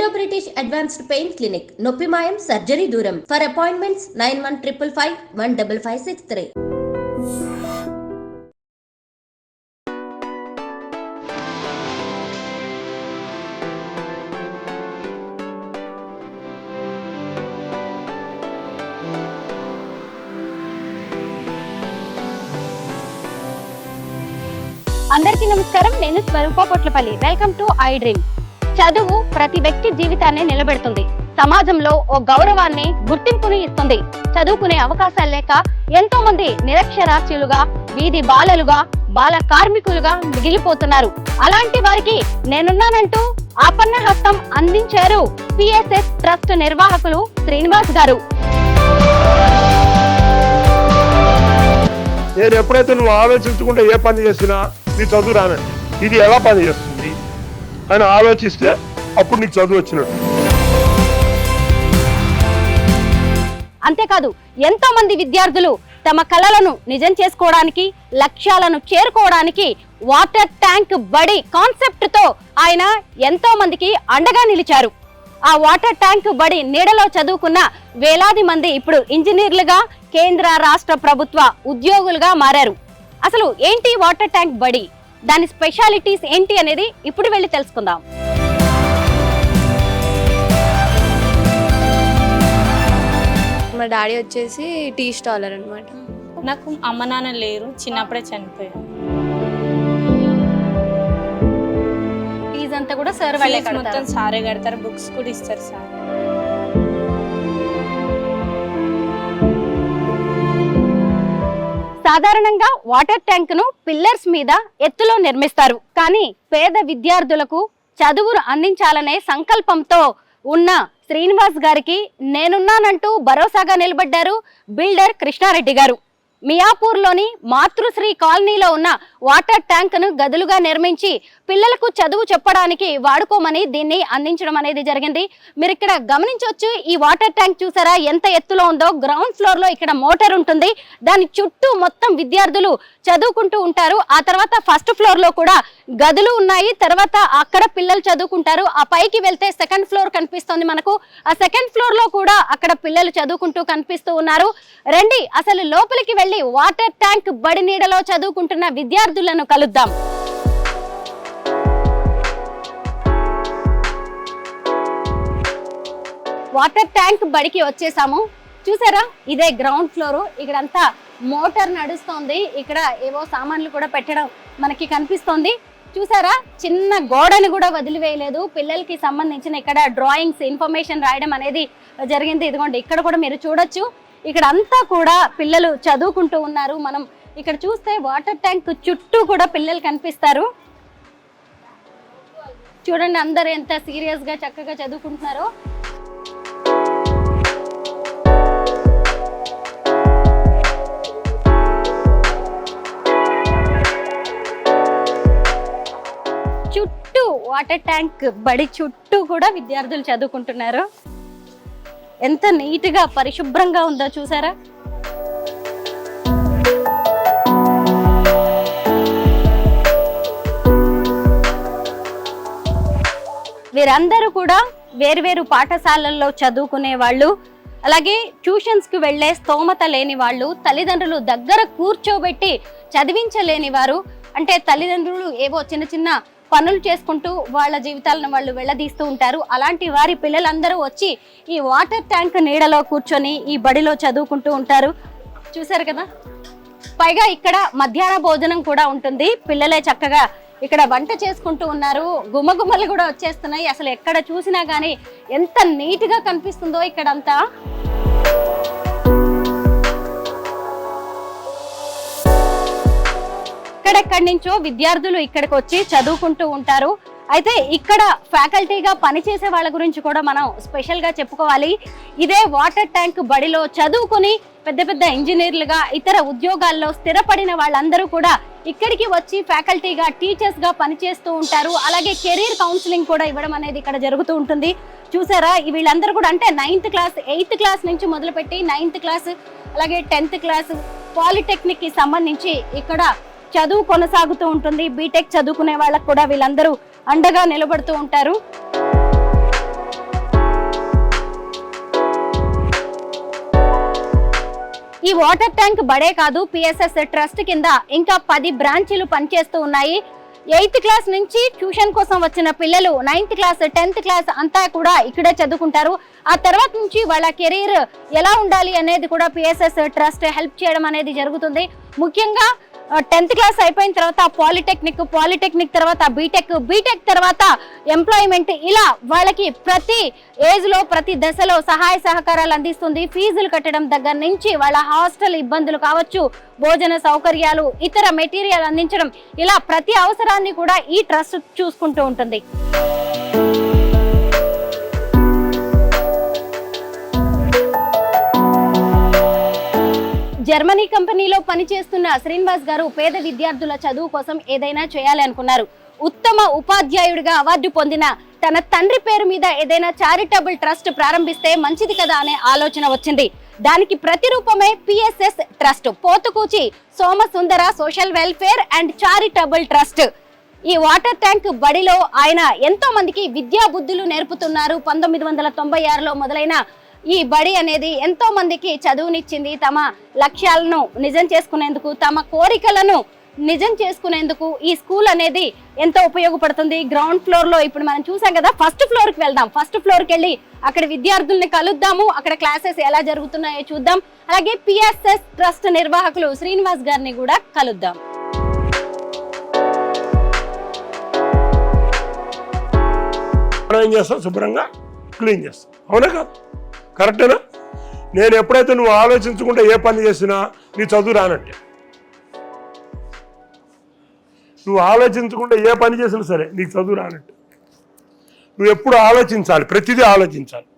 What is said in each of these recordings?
Indo British advanced pain clinic, నొప్పి మాయం, surgery దూరం. For appointments 9155515563. అందరికీ నమస్కారం. నేను Swaroopa Potlapalli. Welcome to iDream. చదువు ప్రతి వ్యక్తి జీవితాన్ని నిలబెడుతుంది. సమాజంలో ఓ గౌరవాన్ని, గుర్తింపుని ఇస్తుంది. చదువుకునే అవకాశాలు లేక ఎంతో మంది నిరక్షరాస్యులుగా, వీధి బాలలుగా, బాల కార్మికులుగా మిగిలిపోతున్నారు. అలాంటి వారికి నేనున్నానంటూ ఆపన్న హస్తం అందించారు పిఎస్ఎస్ ట్రస్ట్ నిర్వాహకులు శ్రీనివాస్ గారు. నేను ఎప్పుడైతే నువ్వు ఆలోచించకుండా ఏ పని చేసినా నీ చదువు రానండి, ఇది ఎలా పని చేస్తుంది అని ఆలోచిస్తే అప్పుడు నీకు చదువు వచ్చినట్టు. అంతేకాదు, ఎంతో మంది విద్యార్థులు తమ కలలను నిజం చేసుకోవడానికి, లక్ష్యాలను చేరుకోవడానికి వాటర్ ట్యాంక్ బడి కాన్సెప్ట్ తో ఆయన ఎంతో మందికి అండగా నిలిచారు. ఆ వాటర్ ట్యాంక్ బడి నీడలో చదువుకున్న వేలాది మంది ఇప్పుడు ఇంజనీర్లుగా, కేంద్ర రాష్ట్ర ప్రభుత్వ ఉద్యోగులుగా మారారు. అసలు ఏంటి వాటర్ ట్యాంక్ బడి, దాని స్పెషాలిటీస్ ఏంటి అనేది ఇప్పుడు వెళ్ళి తెలుసుకుందాం. మా డాడీ వచ్చేసి టీ స్టాలర్ అనమాట. నాకు అమ్మ నాన్న లేరు, చిన్నప్పుడే చనిపోయారు. ఫీజు అంతా కూడా సార్ మొత్తం సారే కడతారు, బుక్స్ కూడా ఇస్తారు సార్. సాధారణంగా వాటర్ ట్యాంక్ ను పిల్లర్స్ మీద ఎత్తులో నిర్మిస్తారు. కానీ పేద విద్యార్థులకు చదువును అందించాలనే సంకల్పంతో ఉన్న శ్రీనివాస్ గారికి నేనున్నానంటూ భరోసాగా నిలబడ్డారు బిల్డర్ కృష్ణారెడ్డి గారు. మియాపూర్లోని మాతృశ్రీ కాలనీలో ఉన్న వాటర్ ట్యాంక్ ను గదులుగా నిర్మించి పిల్లలకు చదువు చెప్పడానికి వాడుకోమని దీన్ని అందించడం అనేది జరిగింది. మీరు ఇక్కడ గమనించవచ్చు, ఈ వాటర్ ట్యాంక్ చూసారా ఎంత ఎత్తులో ఉందో. గ్రౌండ్ ఫ్లోర్ లో ఇక్కడ మోటార్ ఉంటుంది, దాని చుట్టూ మొత్తం విద్యార్థులు చదువుకుంటూ ఉంటారు. ఆ తర్వాత ఫస్ట్ ఫ్లోర్ లో కూడా గదులు ఉన్నాయి, తర్వాత అక్కడ పిల్లలు చదువుకుంటారు. ఆ పైకి వెళ్తే సెకండ్ ఫ్లోర్ కనిపిస్తుంది మనకు. ఆ సెకండ్ ఫ్లోర్ లో కూడా అక్కడ పిల్లలు చదువుకుంటూ కనిపిస్తూ ఉన్నారు. రండి అసలు లోపలికి వెళ్ళి వాటర్ ట్యాంక్ బడి నీడలో చదువుకుంటున్న విద్యార్థులను కలుద్దాం. వాటర్ ట్యాంక్ బడికి వచ్చేసాము. చూసారా, ఇదే గ్రౌండ్ ఫ్లోర్. ఇక్కడంతా మోటార్ నడుస్తోంది. ఇక్కడ ఏవో సామాన్లు కూడా పెట్టడం మనకి కనిపిస్తోంది. చూసారా, చిన్న గోడని కూడా వదిలివేయలేదు. పిల్లలకి సంబంధించిన ఇక్కడ డ్రాయింగ్స్, ఇన్ఫర్మేషన్ రాయడం అనేది జరిగింది. ఇదిగోండి, ఇక్కడ కూడా మీరు చూడొచ్చు. ఇక్కడ అంతా కూడా పిల్లలు చదువుకుంటూ ఉన్నారు. మనం ఇక్కడ చూస్తే వాటర్ ట్యాంక్ చుట్టూ కూడా పిల్లలు కనిపిస్తారు. చూడండి, అందరూ ఎంత సీరియస్ గా చక్కగా చదువుకుంటున్నారో. చుట్టూ వాటర్ ట్యాంక్ బడి చుట్టూ కూడా విద్యార్థులు చదువుకుంటున్నారు. ఎంత నీట్ గా పరిశుభ్రంగా ఉందో చూసారా. వీరందరూ కూడా వేర్వేరు పాఠశాలల్లో చదువుకునే వాళ్ళు, అలాగే ట్యూషన్స్ కి వెళ్లే స్తోమత లేని వాళ్ళు, తల్లిదండ్రులు దగ్గర కూర్చోబెట్టి చదివించలేని వారు, అంటే తల్లిదండ్రులు ఏవో చిన్న చిన్న పనులు చేసుకుంటూ వాళ్ళ జీవితాలను వాళ్ళు వెళ్ళదీస్తూ ఉంటారు. అలాంటి వారి పిల్లలందరూ వచ్చి ఈ వాటర్ ట్యాంక్ నీడలో కూర్చొని ఈ బడిలో చదువుకుంటూ ఉంటారు. చూసారు కదా, పైగా ఇక్కడ మధ్యాహ్న భోజనం కూడా ఉంటుంది. పిల్లలే చక్కగా ఇక్కడ వంట చేసుకుంటూ ఉన్నారు. గుమగుమలు కూడా వచ్చేస్తున్నాయి. అసలు ఎక్కడ చూసినా కానీ ఎంత నీట్ గా కనిపిస్తుందో ఇక్కడంతా. ఎక్కడెక్కడి నుంచో విద్యార్థులు ఇక్కడికి వచ్చి చదువుకుంటూ ఉంటారు. అయితే ఇక్కడ ఫ్యాకల్టీగా పనిచేసే వాళ్ళ గురించి కూడా మనం స్పెషల్ గా చెప్పుకోవాలి. ఇదే వాటర్ ట్యాంక్ బడిలో చదువుకుని పెద్ద పెద్ద ఇంజనీర్లుగా, ఇతర ఉద్యోగాల్లో స్థిరపడిన వాళ్ళందరూ కూడా ఇక్కడికి వచ్చి ఫ్యాకల్టీగా, టీచర్స్ గా పనిచేస్తూ ఉంటారు. అలాగే కెరీర్ కౌన్సిలింగ్ కూడా ఇవ్వడం అనేది ఇక్కడ జరుగుతూ ఉంటుంది. చూసారా, వీళ్ళందరూ కూడా అంటే 9th క్లాస్, 8th క్లాస్ నుంచి మొదలుపెట్టి 9th క్లాస్, అలాగే 10th క్లాస్, పాలిటెక్నిక్ కి సంబంధించి ఇక్కడ చదువు కొనసాగుతూ ఉంటుంది. బీటెక్ చదువుకునే వాళ్ళకు కూడా వీళ్ళందరూ అండగా నిలబడుతూ ఉంటారు. ఈ వాటర్ ట్యాంక్ బడే కాదు, పిఎస్ఎస్ ట్రస్ట్ కింద ఇంకా 10 బ్రాంచీలు పనిచేస్తూ ఉన్నాయి. 8th క్లాస్ నుంచి ట్యూషన్ కోసం వచ్చిన పిల్లలు 9th క్లాస్ 10th క్లాస్ అంతా కూడా ఇక్కడే చదువుకుంటారు. ఆ తర్వాత నుంచి వాళ్ళ కెరీర్ ఎలా ఉండాలి అనేది కూడా పిఎస్ఎస్ ట్రస్ట్ హెల్ప్ చేయడం అనేది జరుగుతుంది. ముఖ్యంగా 10th క్లాస్ అయిపోయిన తర్వాత పాలిటెక్నిక్ తర్వాత బీటెక్ తర్వాత ఎంప్లాయ్మెంట్, ఇలా వాళ్ళకి ప్రతి ఏజ్ లో ప్రతి దశలో సహాయ సహకారాలు అందిస్తుంది. ఫీజులు కట్టడం దగ్గర నుంచి వాళ్ళ హాస్టల్ ఇబ్బందులు కావచ్చు, భోజన సౌకర్యాలు, ఇతర మెటీరియల్ అందించడం, ఇలా ప్రతి అవసరాన్ని కూడా ఈ ట్రస్ట్ చూసుకుంటూ ఉంటుంది. జర్మనీ కంపెనీలో పనిచేస్తున్న శ్రీనివాస్ గారు పేద విద్యార్థుల చదువు కోసం ఏదైనా చేయాలి అనుకున్నారు. ఉత్తమ ఉపాధ్యాయుడిగా అవార్డు పొందిన తన తండ్రి పేరు మీద ఏదైనా చారిటబుల్ ట్రస్ట్ ప్రారంభిస్తే మంచిది కదా అనే ఆలోచన వచ్చింది. దానికి ప్రతిరూపమే PSS trust, Potukuchi Somasundara social welfare and charitable trust. ఈ వాటర్ ట్యాంక్ బడిలో ఆయన ఎంతో మందికి విద్యా బుద్ధులు నేర్పుతున్నారు. 1996లో మొదలైన ఈ బడి అనేది ఎంతో మందికి చదువునిచ్చింది. తమ లక్ష్యాలను నిజం చేసుకునేందుకు, తమ కోరికలను నిజం చేసుకునేందుకు ఈ స్కూల్ అనేది ఎంతో ఉపయోగపడుతుంది. గ్రౌండ్ ఫ్లోర్ లో ఇప్పుడు మనం చూసాం కదా, ఫస్ట్ ఫ్లోర్ కి వెళ్దాం. ఫస్ట్ ఫ్లోర్ కి వెళ్ళి అక్కడ విద్యార్థుల్ని కలుద్దాము, అక్కడ క్లాసెస్ ఎలా జరుగుతున్నాయో చూద్దాం. అలాగే పిఎస్ఎస్ ట్రస్ట్ నిర్వాహకులు శ్రీనివాస్ గారిని కూడా కలుద్దాం. శుభ్రంగా క్లీన్ చేస్తాం, అవునా కాదు? కరెక్టేనా? నేను ఎప్పుడైతే నువ్వు ఆలోచించకుండా ఏ పని చేసినా నీ చదువు రానట్టే. నువ్వు ఆలోచించకుండా ఏ పని చేసినా సరే నీకు చదువు రానట్టు. నువ్వు ఎప్పుడు ఆలోచించాలి, ప్రతిదీ ఆలోచించాలి.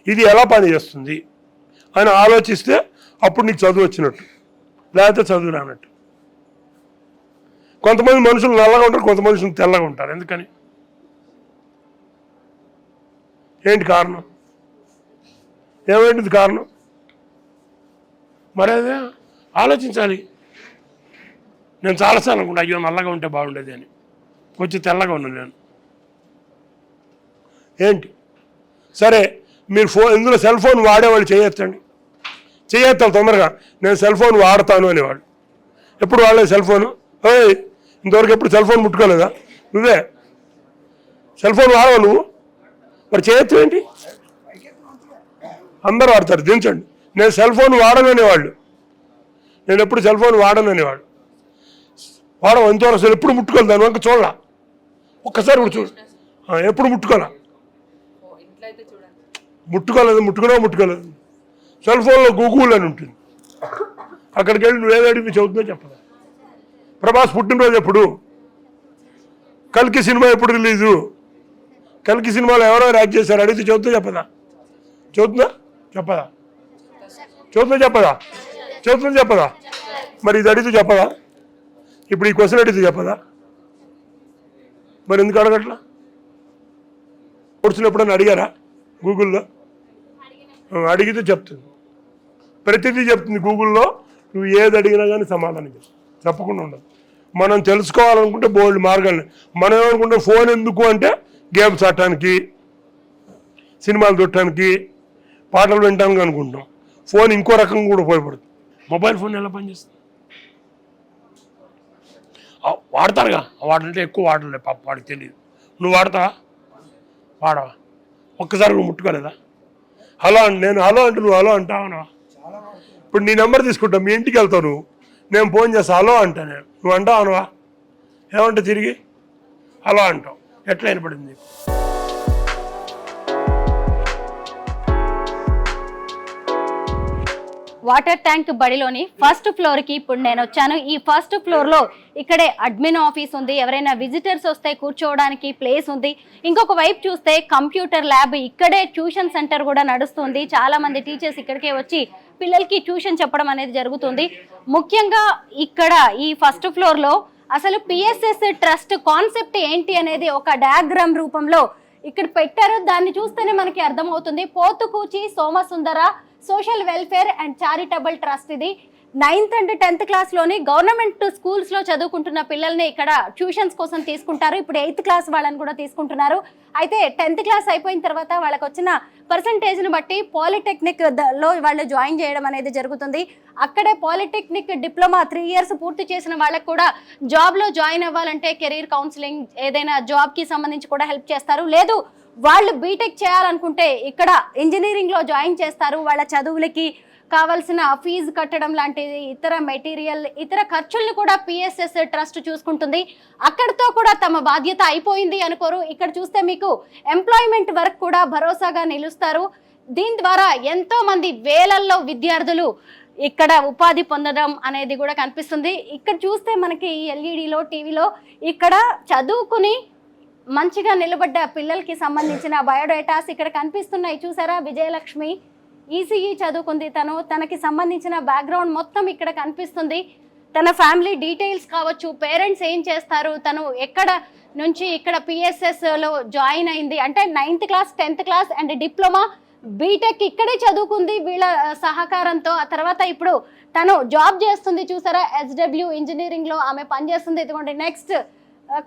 ఇది ఎలా పని చేస్తుంది అని ఆలోచిస్తే అప్పుడు నీకు చదువు వచ్చినట్టు, లేకపోతే చదువు రానట్టు. కొంతమంది మనుషులు నల్లగా ఉంటారు, కొంత మనుషులు తెల్లగా ఉంటారు. ఎందుకని? ఏంటి కారణం? ఏమైంది కారణం? మరి అదే ఆలోచించాలి. నేను చాలాసార్లు అనుకుంటా, అయ్యో నల్లగా ఉంటే బాగుండేది అని, కొంచెం తెల్లగా ఉన్నాను నేను. ఏంటి? సరే, మీరు ఇందులో సెల్ ఫోన్ వాడేవాళ్ళు చేయొచ్చండి, చేయొత్తాలి తొందరగా. నేను సెల్ ఫోన్ వాడతాను అనేవాడు. ఎప్పుడు వాడలేదు సెల్ ఫోను? ఇంతవరకు ఎప్పుడు సెల్ ఫోన్ ముట్టుకోలేదా? నువ్వే సెల్ ఫోన్ వాడవు నువ్వు, మరి చేయొచ్చు ఏంటి? అందరూ వాడతారు, దించండి. నేను సెల్ ఫోన్ వాడను అనేవాళ్ళు. నేను ఎప్పుడు సెల్ ఫోన్ వాడను అనేవాడు. వాడవు ఇంతవరకు అసలు ఎప్పుడు ముట్టుకోలేదు, దాని వంక చూడాల. ఒక్కసారి కూడా చూడు, ఎప్పుడు ముట్టుకోలే, ముట్టుకోలేదు. సెల్ ఫోన్లో గూగుల్ అని ఉంటుంది, అక్కడికి వెళ్ళి నువ్వేదో అడిగి చదువుతుందో చెప్పదా. ప్రభాస్ పుట్టినరోజు ఎప్పుడు? కల్కి సినిమా ఎప్పుడు రిలీజు? కల్కి సినిమాలో ఎవరెవరు యాక్ట్ చేశారు అడిగితే చదువుతూ చెప్పదా? చదువుతుందా చెప్పదా? మరి ఇది అడిగితే చెప్పదా? ఇప్పుడు ఈ క్వశ్చన్ అడిగితే చెప్పదా? మరి ఎందుకు అడగట్లా? కోర్సులు ఎప్పుడైనా అడిగారా గూగుల్లో? అడిగితే చెప్తుంది, ప్రతిదీ చెప్తుంది గూగుల్లో. నువ్వు ఏది అడిగినా కానీ సమాధానం చెప్పకుండా ఉండదు. మనం తెలుసుకోవాలనుకుంటే బోల్డ్ మార్గాలు. మనం ఏమనుకుంటే ఫోన్ ఎందుకు అంటే గేమ్స్ ఆడటానికి, సినిమాలు చూడటానికి, పాటలు వినటానికి అనుకుంటాం. ఫోన్ ఇంకో రకంగా కూడా ఉపయోగపడుతుంది. మొబైల్ ఫోన్ ఎలా పనిచేస్తుంది? వాడతారుగా, వాడంటే ఎక్కువ వాడలే పాప, వాడికి తెలియదు. నువ్వు వాడతావా? వాడవా? ఒక్కసారి నువ్వు ముట్టుకోలేదా? హలో అంటే నేను హలో అంటే నువ్వు హలో అంటావా? ఇప్పుడు నీ నెంబర్ తీసుకుంటా, మీ ఇంటికి వెళ్తావు నువ్వు, నేను ఫోన్ చేస్తా హలో అంటా, నేను నువ్వు అంటావు అనవా? ఏమంటే తిరిగి హలో అంటావు. ఎట్లా వినపడింది? వాటర్ ట్యాంక్ బడిలోని ఫస్ట్ ఫ్లోర్ కి ఇప్పుడు నేను వచ్చాను. ఈ ఫస్ట్ ఫ్లోర్ లో ఇక్కడే అడ్మిన్ ఆఫీస్ ఉంది, ఎవరైనా విజిటర్స్ వస్తే కూర్చోవడానికి ప్లేస్ ఉంది. ఇంకొక వైపు చూస్తే కంప్యూటర్ ల్యాబ్, ఇక్కడే ట్యూషన్ సెంటర్ కూడా నడుస్తుంది. చాలా మంది టీచర్స్ ఇక్కడికే వచ్చి పిల్లలకి ట్యూషన్ చెప్పడం అనేది జరుగుతుంది. ముఖ్యంగా ఇక్కడ ఈ ఫస్ట్ ఫ్లోర్ లో అసలు పిఎస్ఎస్ ట్రస్ట్ కాన్సెప్ట్ ఏంటి అనేది ఒక డయాగ్రామ్ రూపంలో ఇక్కడ పెట్టారు. దాన్ని చూస్తేనే మనకి అర్థమవుతుంది. Potukuchi Somasundara social welfare and charitable trust ఇది. 9th and 10th క్లాస్లోని గవర్నమెంట్ స్కూల్స్లో చదువుకుంటున్న పిల్లల్ని ఇక్కడ ట్యూషన్స్ కోసం తీసుకుంటారు. ఇప్పుడు 8th క్లాస్ వాళ్ళని కూడా తీసుకుంటున్నారు. అయితే 10th క్లాస్ అయిపోయిన తర్వాత వాళ్ళకి వచ్చిన పర్సంటేజ్ని బట్టి పాలిటెక్నిక్లో వాళ్ళు జాయిన్ చేయడం అనేది జరుగుతుంది. అక్కడే పాలిటెక్నిక్ డిప్లొమా 3 years పూర్తి చేసిన వాళ్ళకి కూడా జాబ్లో జాయిన్ అవ్వాలంటే కెరీర్ కౌన్సిలింగ్ ఏదైనా జాబ్కి సంబంధించి కూడా హెల్ప్ చేస్తారు. లేదు వాళ్ళు బీటెక్ చేయాలనుకుంటే ఇక్కడ ఇంజనీరింగ్లో జాయిన్ చేస్తారు. వాళ్ళ చదువులకి కావాల్సిన ఫీజు కట్టడం లాంటిది ఇతర మెటీరియల్ ఇతర ఖర్చుల్ని కూడా పిఎస్ఎస్ ట్రస్ట్ చూసుకుంటుంది. అక్కడితో కూడా తమ బాధ్యత అయిపోయింది అనుకోరు. ఇక్కడ చూస్తే మీకు ఎంప్లాయ్మెంట్ వర్క్ కూడా భరోసాగా నిలుస్తారు. దీని ద్వారా ఎంతో మంది వేలల్లో విద్యార్థులు ఇక్కడ ఉపాధి పొందడం అనేది కూడా కనిపిస్తుంది. ఇక్కడ చూస్తే మనకి ఎల్ఈడిలో టీవీలో ఇక్కడ చదువుకుని మంచిగా నిలబడ్డ పిల్లలకి సంబంధించిన బయోడేటాస్ ఇక్కడ కనిపిస్తున్నాయి. చూసారా, విజయలక్ష్మి ఈసీఈ చదువుకుంది. తనకి సంబంధించిన బ్యాక్గ్రౌండ్ మొత్తం ఇక్కడ కనిపిస్తుంది. తన ఫ్యామిలీ డీటెయిల్స్ కావచ్చు, పేరెంట్స్ ఏం చేస్తారు, తను ఎక్కడ నుంచి ఇక్కడ పిఎస్ఎస్లో జాయిన్ అయింది అంటే 9th class 10th class and diploma BTech ఇక్కడే చదువుకుంది వీళ్ళ సహకారంతో. ఆ తర్వాత ఇప్పుడు తను జాబ్ చేస్తుంది. చూసారా, SW ఇంజనీరింగ్లో ఆమె పనిచేస్తుంది. ఇదిగోండి నెక్స్ట్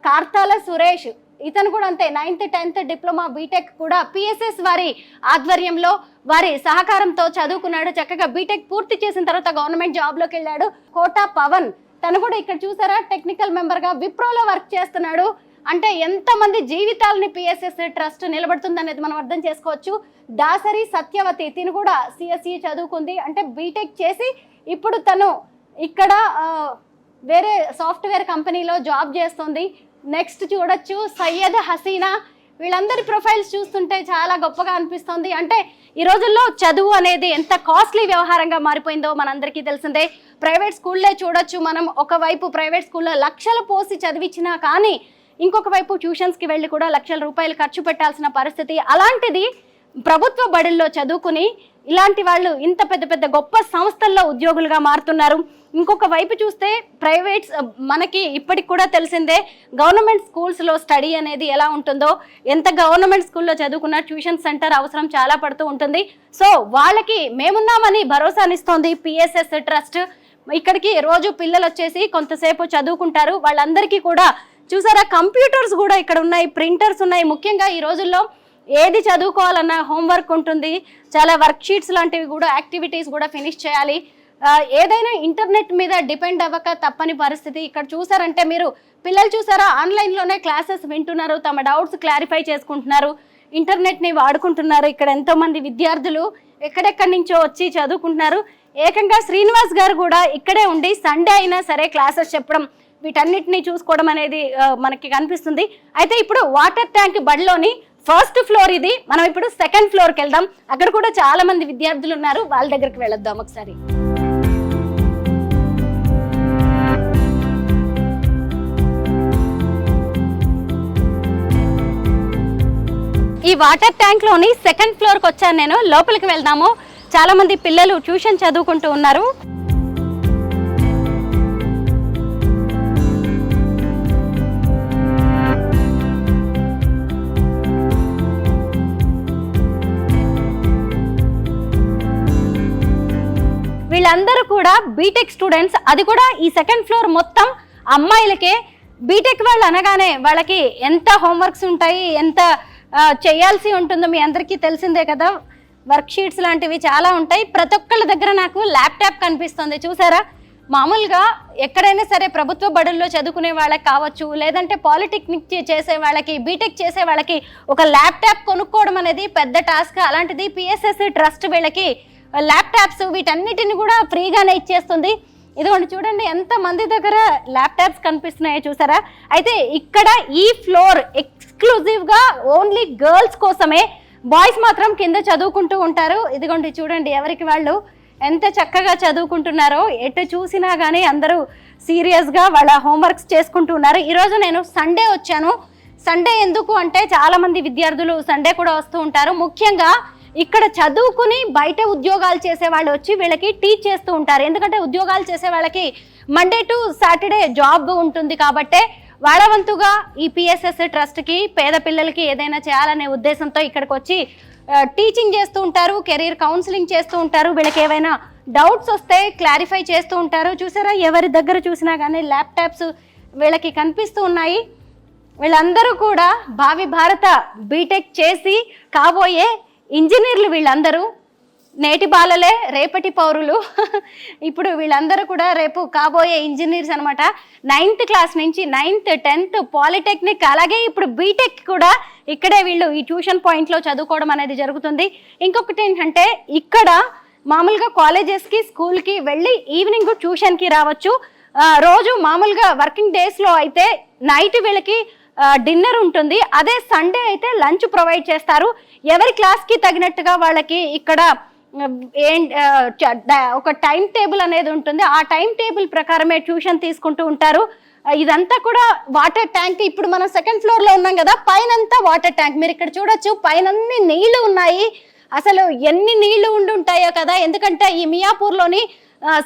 కార్తాల సురేష్, ఇతను కూడా అంతే 9th 10th డిప్లొమా బీటెక్ కూడా పిఎస్ఎస్ వారి ఆధ్వర్యంలో వారి సహకారంతో చదువుకున్నాడు. చక్కగా బీటెక్ పూర్తి చేసిన తర్వాత గవర్నమెంట్ జాబ్లోకి వెళ్ళాడు. కోటా పవన్, తను కూడా ఇక్కడ చూసారా టెక్నికల్ మెంబర్గా విప్రోలో వర్క్ చేస్తున్నాడు. అంటే ఎంతమంది జీవితాలని పిఎస్ఎస్ ట్రస్ట్ నిలబడుతుంది అనేది మనం అర్థం చేసుకోవచ్చు. దాసరి సత్యవతి, తిను కూడా సిఎస్ఈ చదువుకుంది. అంటే బీటెక్ చేసి ఇప్పుడు తను ఇక్కడ వేరే సాఫ్ట్వేర్ కంపెనీలో జాబ్ చేస్తుంది. నెక్స్ట్ చూడొచ్చు సయ్యద్ హసీనా, వీళ్ళందరి ప్రొఫైల్స్ చూస్తుంటే చాలా గొప్పగా అనిపిస్తుంది. అంటే ఈ రోజుల్లో చదువు అనేది ఎంత కాస్ట్లీ వ్యవహారంగా మారిపోయిందో మనందరికీ తెలిసిందే. ప్రైవేట్ స్కూల్లే చూడొచ్చు మనం. ఒకవైపు ప్రైవేట్ స్కూల్లో లక్షలు పోసి చదివించినా కానీ ఇంకొక వైపు ట్యూషన్స్కి వెళ్ళి కూడా లక్షల రూపాయలు ఖర్చు పెట్టాల్సిన పరిస్థితి. అలాంటిది ప్రభుత్వ బడుల్లో చదువుకుని ఇలాంటి వాళ్ళు ఇంత పెద్ద పెద్ద గొప్ప సంస్థల్లో ఉద్యోగులుగా మారుతున్నారు. ఇంకొక వైపు చూస్తే ప్రైవేట్స్ మనకి ఇప్పటికి కూడా తెలిసిందే గవర్నమెంట్ స్కూల్స్లో స్టడీ అనేది ఎలా ఉంటుందో. ఎంత గవర్నమెంట్ స్కూల్లో చదువుకున్న ట్యూషన్ సెంటర్ అవసరం చాలా పడుతూ ఉంటుంది. సో వాళ్ళకి మేమున్నామని భరోసానిస్తోంది పిఎస్ఎస్ ట్రస్ట్. ఇక్కడికి రోజు పిల్లలు వచ్చేసి కొంతసేపు చదువుకుంటారు. వాళ్ళందరికీ కూడా చూసారా కంప్యూటర్స్ కూడా ఇక్కడ ఉన్నాయి, ప్రింటర్స్ ఉన్నాయి. ముఖ్యంగా ఈ రోజుల్లో ఏది చదువుకోవాలన్నా హోంవర్క్ ఉంటుంది, చాలా వర్క్ షీట్స్ లాంటివి కూడా యాక్టివిటీస్ కూడా ఫినిష్ చేయాలి. ఏదైనా ఇంటర్నెట్ మీద డిపెండ్ అవ్వక తప్పని పరిస్థితి. ఇక్కడ చూసారంటే మీరు పిల్లలు చూసారా ఆన్లైన్లోనే క్లాసెస్ వింటున్నారు, తమ డౌట్స్ క్లారిఫై చేసుకుంటున్నారు, ఇంటర్నెట్ని వాడుకుంటున్నారు. ఇక్కడ ఎంతోమంది విద్యార్థులు ఎక్కడెక్కడి నుంచో వచ్చి చదువుకుంటున్నారు. ఏకంగా శ్రీనివాస్ గారు కూడా ఇక్కడే ఉండి సండే అయినా సరే క్లాసెస్ చెప్పడం, వీటన్నిటిని చూసుకోవడం అనేది మనకి కనిపిస్తుంది. అయితే ఇప్పుడు వాటర్ ట్యాంక్ బడిలోని ఫస్ట్ ఫ్లోర్ ఇది. మనం ఇప్పుడు సెకండ్ ఫ్లోర్కి వెళ్దాం. అక్కడ కూడా చాలా మంది విద్యార్థులు ఉన్నారు, వాళ్ళ దగ్గరికి వెళ్ళొద్దాం ఒకసారి. ఈ వాటర్ ట్యాంక్ లోని సెకండ్ ఫ్లోర్కి వచ్చాను నేను. లోపలికి వెళ్దాము. చాలా మంది పిల్లలు ట్యూషన్ చదువుకుంటూ ఉన్నారు. వీళ్ళందరూ కూడా బీటెక్ స్టూడెంట్స్. అది కూడా ఈ సెకండ్ ఫ్లోర్ మొత్తం అమ్మాయిలకే. బీటెక్ వాళ్ళు అనగానే వాళ్ళకి ఎంత హోంవర్క్స్ ఉంటాయి, ఎంత చేయాల్సి ఉంటుందో మీ అందరికీ తెలిసిందే కదా. వర్క్ షీట్స్ లాంటివి చాలా ఉంటాయి. ప్రతి ఒక్కళ్ళ దగ్గర నాకు ల్యాప్టాప్ కనిపిస్తుంది. చూసారా, మామూలుగా ఎక్కడైనా సరే ప్రభుత్వ బడుల్లో చదువుకునే వాళ్ళకి కావచ్చు, లేదంటే పాలిటెక్నిక్ చేసే వాళ్ళకి, బీటెక్ చేసే వాళ్ళకి ఒక ల్యాప్టాప్ కొనుక్కోవడం అనేది పెద్ద టాస్క్. అలాంటిది పిఎస్ఎస్ ట్రస్ట్ వీళ్ళకి ల్యాప్టాప్స్ వీటన్నిటిని కూడా ఫ్రీగానే ఇచ్చేస్తుంది. ఇదిగోండి చూడండి ఎంత మంది దగ్గర ల్యాప్టాప్స్ కనిపిస్తున్నాయో చూసారా. అయితే ఇక్కడ ఈ ఫ్లోర్ ఎక్స్క్లూజివ్గా ఓన్లీ గర్ల్స్ కోసమే, బాయ్స్ మాత్రం కింద చదువుకుంటూ ఉంటారు. ఇదిగోండి చూడండి ఎవరికి వాళ్ళు ఎంత చక్కగా చదువుకుంటున్నారో. ఎటు చూసినా కానీ అందరూ సీరియస్గా వాళ్ళ హోంవర్క్స్ చేసుకుంటూ ఉన్నారు. ఈరోజు నేను సండే వచ్చాను. సండే ఎందుకు అంటే చాలామంది విద్యార్థులు సండే కూడా వస్తూ ఉంటారు. ముఖ్యంగా ఇక్కడ చదువుకుని బయట ఉద్యోగాలు చేసే వాళ్ళు వచ్చి వీళ్ళకి టీచ్ చేస్తూ ఉంటారు. ఎందుకంటే ఉద్యోగాలు చేసే వాళ్ళకి మండే టు సాటర్డే జాబ్ ఉంటుంది కాబట్టే వాళ్ళ వంతుగా ఈ పిఎస్ఎస్ ట్రస్ట్కి పేద పిల్లలకి ఏదైనా చేయాలనే ఉద్దేశంతో ఇక్కడికి వచ్చి టీచింగ్ చేస్తూ ఉంటారు, కెరీర్ కౌన్సిలింగ్ చేస్తూ ఉంటారు. వీళ్ళకి ఏవైనా డౌట్స్ వస్తే క్లారిఫై చేస్తూ ఉంటారు. చూసారా, ఎవరి దగ్గర చూసినా కానీ ల్యాప్టాప్స్ వీళ్ళకి కనిపిస్తూ ఉన్నాయి. వీళ్ళందరూ కూడా భావి భారత బీటెక్ చేసి కాబోయే ఇంజనీర్లు. వీళ్ళందరూ నేటి బాలలే రేపటి పౌరులు. ఇప్పుడు వీళ్ళందరూ కూడా రేపు కాబోయే ఇంజనీర్స్ అనమాట. 9th క్లాస్ నుంచి 9th 10th పాలిటెక్నిక్, అలాగే ఇప్పుడు బీటెక్ కూడా ఇక్కడే వీళ్ళు ఈ ట్యూషన్ పాయింట్లో చదువుకోవడం అనేది జరుగుతుంది. ఇంకొకటి ఏంటంటే, ఇక్కడ మామూలుగా కాలేజెస్కి స్కూల్కి వెళ్ళి ఈవినింగ్ ట్యూషన్కి రావచ్చు. రోజు మామూలుగా వర్కింగ్ డేస్లో అయితే నైట్ వీళ్ళకి డిన్నర్ ఉంటుంది. అదే సండే అయితే లంచ్ ప్రొవైడ్ చేస్తారు. ఎవరి క్లాస్కి తగినట్టుగా వాళ్ళకి ఇక్కడ ఒక టైం టేబుల్ అనేది ఉంటుంది. ఆ టైం టేబుల్ ప్రకారమే ట్యూషన్ తీసుకుంటూ ఉంటారు. ఇదంతా కూడా వాటర్ ట్యాంక్. ఇప్పుడు మనం 2nd ఫ్లోర్లో ఉన్నాం కదా, పైనంతా వాటర్ ట్యాంక్. మీరు ఇక్కడ చూడొచ్చు, పైనన్ని నీళ్లు ఉన్నాయి. అసలు ఎన్ని నీళ్లు ఉండి ఉంటాయో కదా, ఎందుకంటే ఈ మియాపూర్లోని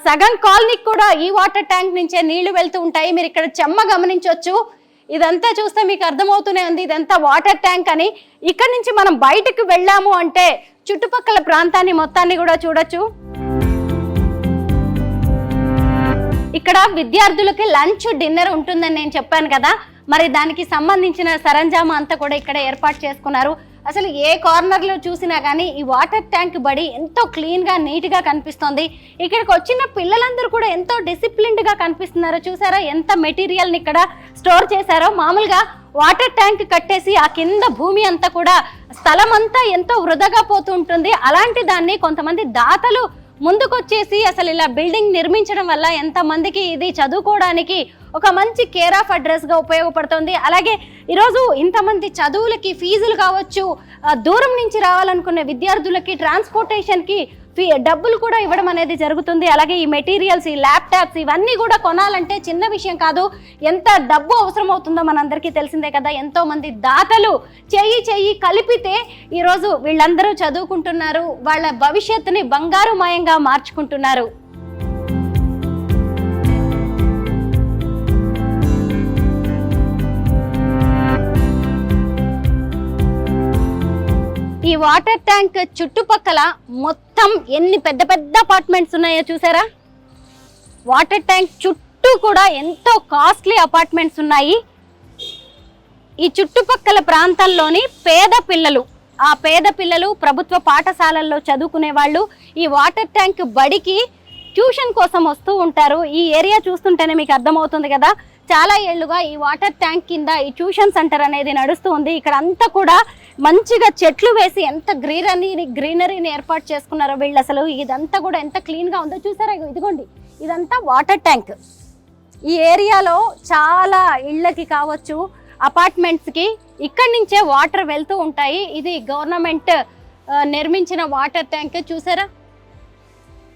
సగం కాలనీకి కూడా ఈ వాటర్ ట్యాంక్ నుంచే నీళ్లు వెళ్తూ ఉంటాయి. మీరు ఇక్కడ చెమ్మ గమనించవచ్చు. ఇదంతా చూస్తే మీకు అర్థమవుతూనే ఉంది ఇదంతా వాటర్ ట్యాంక్ అని. ఇక్కడ నుంచి మనం బయటకు వెళ్ళాము అంటే చుట్టుపక్కల ప్రాంతాన్ని మొత్తాన్ని కూడా చూడొచ్చు. ఇక్కడ విద్యార్థులకి లంచ్ డిన్నర్ ఉంటుందని నేను చెప్పాను కదా, మరి దానికి సంబంధించిన సరంజామా అంతా కూడా ఇక్కడ ఏర్పాటు చేసుకున్నారు. అసలు ఏ కార్నర్లో చూసినా కానీ ఈ వాటర్ ట్యాంక్ బడి ఎంతో క్లీన్గా నీట్గా కనిపిస్తోంది. ఇక్కడికి వచ్చిన పిల్లలందరూ కూడా ఎంతో డిసిప్లిన్డ్గా కనిపిస్తున్నారు. చూసారా ఎంత మెటీరియల్ని ఇక్కడ స్టోర్ చేశారో. మామూలుగా వాటర్ ట్యాంక్ కట్టేసి ఆ కింద భూమి అంతా కూడా స్థలం అంతా ఎంతో వృధాగా పోతూ ఉంటుంది. అలాంటి దాన్ని కొంతమంది దాతలు ముందుకొచ్చేసి అసలు ఇలా బిల్డింగ్ నిర్మించడం వల్ల ఎంతమందికి ఇది చదువుకోవడానికి ఒక మంచి కేర్ ఆఫ్ అడ్రస్గా ఉపయోగపడుతుంది. అలాగే ఈరోజు ఇంతమంది చదువులకి ఫీజులు కావచ్చు, దూరం నుంచి రావాలనుకునే విద్యార్థులకి ట్రాన్స్పోర్టేషన్కి డబ్బులు కూడా ఇవ్వడం అనేది జరుగుతుంది. అలాగే ఈ మెటీరియల్స్, ఈ ల్యాప్టాప్స్ ఇవన్నీ కూడా కొనాలంటే చిన్న విషయం కాదు. ఎంత డబ్బు అవసరం అవుతుందో మనందరికీ తెలిసిందే కదా. ఎంతో మంది దాతలు చెయ్యి కలిపితే ఈరోజు వీళ్ళందరూ చదువుకుంటున్నారు, వాళ్ళ భవిష్యత్తుని బంగారుమయంగా మార్చుకుంటున్నారు. ఈ వాటర్ ట్యాంక్ చుట్టుపక్కల మొత్తం ఎన్ని పెద్ద పెద్ద అపార్ట్మెంట్స్ ఉన్నాయో చూసారా. వాటర్ ట్యాంక్ చుట్టూ కూడా ఎంతో కాస్ట్లీ అపార్ట్మెంట్స్ ఉన్నాయి. ఈ చుట్టుపక్కల ప్రాంతాల్లోని పేద పిల్లలు ప్రభుత్వ పాఠశాలల్లో చదువుకునే వాళ్ళు ఈ వాటర్ ట్యాంక్ బడికి ట్యూషన్ కోసం వస్తూ ఉంటారు. ఈ ఏరియా చూస్తుంటేనే మీకు అర్థమవుతుంది కదా, చాలా ఏళ్లుగా ఈ వాటర్ ట్యాంక్ కింద ఈ ట్యూషన్ సెంటర్ అనేది నడుస్తూ ఉంది. ఇక్కడ అంతా కూడా మంచిగా చెట్లు వేసి ఎంత గ్రీనరీని ఏర్పాటు చేసుకున్నారో వీళ్ళు. అసలు ఇదంతా కూడా ఎంత క్లీన్గా ఉందో చూసారా. ఇదిగోండి, ఇదంతా వాటర్ ట్యాంక్. ఈ ఏరియాలో చాలా ఇళ్ళకి కావచ్చు, అపార్ట్మెంట్స్కి ఇక్కడి నుంచే వాటర్ వెళ్తూ ఉంటాయి. ఇది గవర్నమెంట్ నిర్మించిన వాటర్ ట్యాంక్ చూసారా.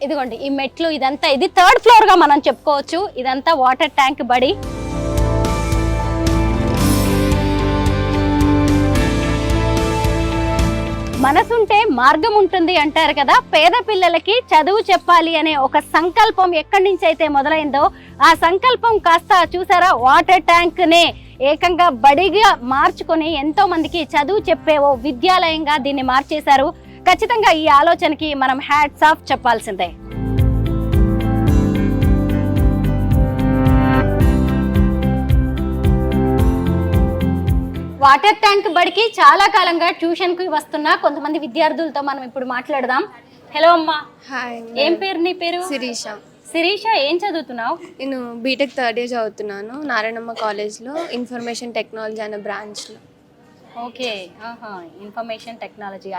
ఇదిగోండి ఈ మెట్లు, ఇదంతా ఇది 3rd ఫ్లోర్గా మనం చెప్పుకోవచ్చు. ఇదంతా వాటర్ ట్యాంక్ బడి. మనసుంటే మార్గం ఉంటుంది అంటారు కదా. పేద పిల్లలకి చదువు చెప్పాలి అనే ఒక సంకల్పం ఎక్కడి నుంచి అయితే మొదలైందో ఆ సంకల్పం కాస్త చూసారా వాటర్ ట్యాంక్ నే ఏకంగా బడిగా మార్చుకొని ఎంతో మందికి చదువు చెప్పేవో విద్యాలయంగా దీన్ని మార్చేశారు. ఖచ్చితంగా ఈ ఆలోచనకి మనం హ్యాట్స్ ఆఫ్ చెప్పాల్సిందే. వాటర్ ట్యాంక్ బడికి చాలా కాలంగా ట్యూషన్కి వస్తున్న కొంతమంది విద్యార్థులతో మనం ఇప్పుడు మాట్లాడదాం. హలో అమ్మా. హాయ్. ఏం పేరు నీ పేరు? శిరీష. ఏం చదువుతున్నావు? నేను బీటెక్ 3rd ఇయర్ చదువుతున్నాను నారాయణమ్మ కాలేజ్లో, ఇన్ఫర్మేషన్ టెక్నాలజీ అనే బ్రాంచ్లో. Okay, information technology,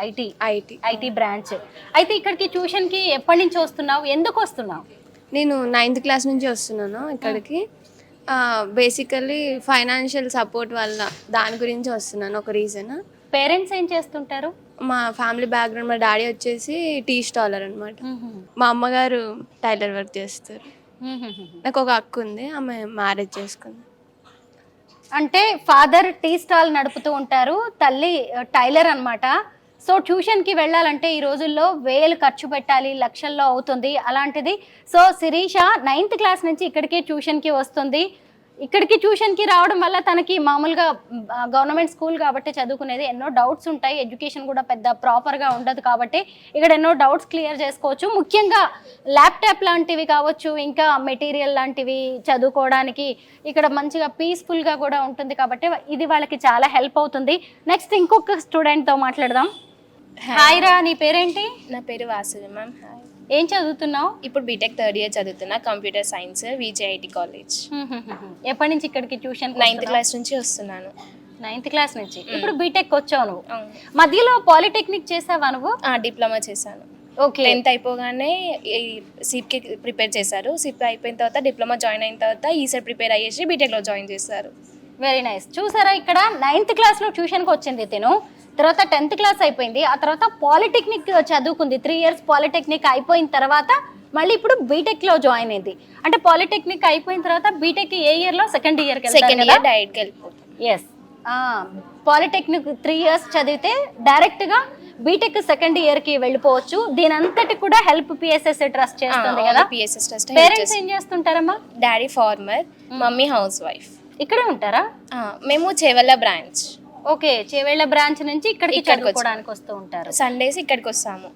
IT branch. అయితే ఇక్కడికి ట్యూషన్కి ఎప్పటి నుంచి వస్తున్నావు, ఎందుకు వస్తున్నావు? నేను 9th క్లాస్ నుంచి వస్తున్నాను ఇక్కడికి. బేసికల్లీ ఫైనాన్షియల్ సపోర్ట్ వల్ల దాని గురించి వస్తున్నాను, ఒక రీజన్. పేరెంట్స్ ఏం చేస్తుంటారు? మా ఫ్యామిలీ బ్యాక్గ్రౌండ్, మా డాడీ వచ్చేసి టీ స్టాలర్ అనమాట. మా అమ్మగారు టైలర్ వర్క్ చేస్తారు. నాకు ఒక అక్క ఉంది, ఆమె మ్యారేజ్ చేసుకుంది. అంటే ఫాదర్ టీ స్టాల్ నడుపుతూ ఉంటారు, తల్లి టైలర్ అనమాట. సో ట్యూషన్కి వెళ్ళాలంటే ఈ రోజుల్లో 1000 ఖర్చు పెట్టాలి, లక్షల్లో అవుతుంది. అలాంటిది సో శిరీష 9th క్లాస్ నుంచి ఇక్కడికి ట్యూషన్కి వస్తుంది. ఇక్కడికి ట్యూషన్కి రావడం వల్ల తనకి మామూలుగా గవర్నమెంట్ స్కూల్ కాబట్టి చదువుకునేది ఎన్నో డౌట్స్ ఉంటాయి, ఎడ్యుకేషన్ కూడా పెద్ద ప్రాపర్గా ఉండదు కాబట్టి ఇక్కడ ఎన్నో డౌట్స్ క్లియర్ చేసుకోవచ్చు. ముఖ్యంగా ల్యాప్టాప్ లాంటివి కావచ్చు, ఇంకా మెటీరియల్ లాంటివి చదువుకోవడానికి ఇక్కడ మంచిగా పీస్ఫుల్గా కూడా ఉంటుంది కాబట్టి ఇది వాళ్ళకి చాలా హెల్ప్ అవుతుంది. నెక్స్ట్ ఇంకొక స్టూడెంట్తో మాట్లాడదాం. హాయ్ రా, నీ పేరేంటి? నా పేరు వాసువి మ్యామ్. హాయ్. ఏం చదువుతున్నావు? ఇప్పుడు బీటెక్ థర్డ్ ఇయర్ చదువుతున్నా, కంప్యూటర్ సైన్స్, విజేఐటి కాలేజ్. ఎప్పటి నుంచి ఇక్కడికి ట్యూషన్? 9th క్లాస్ నుంచి వస్తున్నాను. 9th క్లాస్ నుంచి. ఇప్పుడు బీటెక్ వచ్చావు నువ్వు. అవును. మధ్యలో పాలిటెక్నిక్ చేసావా నువ్వు? డిప్లొమా చేశాను. ఓకే. 10th అయిపోగానే సిప్కి ప్రిపేర్ చేశారు. సిప్ అయిపోయిన తర్వాత డిప్లొమా జాయిన్ అయిన తర్వాత ఈసెట్ ప్రిపేర్ అయ్యేసి బీటెక్లో జాయిన్ చేశారు. Very nice. చూసారా, ఇక్కడ 9th క్లాస్లో ట్యూషన్కి వచ్చింది తిను, తర్వాత 10th క్లాస్ అయిపోయింది, ఆ తర్వాత పాలిటెక్నిక్ చదువుకుంది. 3 years పాలిటెక్నిక్ అయిపోయిన తర్వాత మళ్ళీ ఇప్పుడు బీటెక్లో జాయిన్ అయింది. అంటే పాలిటెక్నిక్ అయిపోయిన తర్వాత బీటెక్ ఏ ఇయర్లో? సెకండ్ ఇయర్కి. సెకండ్ ఇయర్ డైరెక్ట్కి వెళ్ళిపోతాం. ఎస్, పాలిటెక్నిక్ 3 years చదివితే డైరెక్ట్గా బీటెక్ సెకండ్ ఇయర్కి వెళ్ళిపోవచ్చు. దీని అంతటి కూడా హెల్ప్ పిఎస్ఎస్ ట్రస్ట్ చేస్తుంది కదా. PSS trust. పేరెంట్స్ ఏం చేస్తుంటారమ్మా? Daddy farmer, mummy housewife. ఇక్కడే ఉంటారా? మేము Chevella branch. Okay, Chevella branch నుంచి ఇక్కడికి చదువుకోవడానికి వస్తూ ఉంటారు. సండేస్ ఇక్కడికి వస్తాము.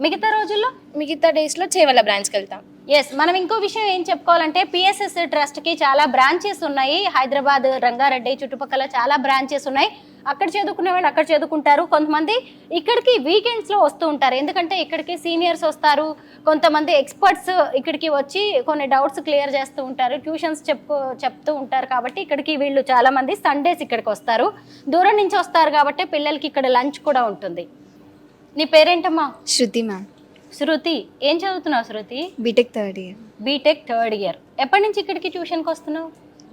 మిగతా రోజుల్లో? మిగతా డేస్లో చేవల్ల బ్రాంచ్కి వెళ్తాం. ఎస్, మనం ఇంకో విషయం ఏం చెప్పుకోవాలంటే పిఎస్ఎస్ ట్రస్ట్కి చాలా బ్రాంచెస్ ఉన్నాయి. హైదరాబాద్, రంగారెడ్డి చుట్టుపక్కల చాలా బ్రాంచెస్ ఉన్నాయి. అక్కడ చదువుకునే వాళ్ళు అక్కడ చదువుకుంటారు. కొంతమంది ఇక్కడికి వీకెండ్స్లో వస్తూ ఉంటారు, ఎందుకంటే ఇక్కడికి సీనియర్స్ వస్తారు, కొంతమంది ఎక్స్పర్ట్స్ ఇక్కడికి వచ్చి కొన్ని డౌట్స్ క్లియర్ చేస్తూ ఉంటారు, ట్యూషన్స్ చెప్తూ ఉంటారు. కాబట్టి ఇక్కడికి వీళ్ళు చాలామంది సండేస్ ఇక్కడికి వస్తారు. దూరం నుంచి వస్తారు కాబట్టి పిల్లలకి ఇక్కడ లంచ్ కూడా ఉంటుంది. నీ పేరేంటమ్మా? శృతి మ్యామ్. శృతి, ఏం చదువుతున్నావు Shruti? BTech third year. BTech third year. ఎప్పటి నుంచి ఇక్కడికి ట్యూషన్కి వస్తున్నావు?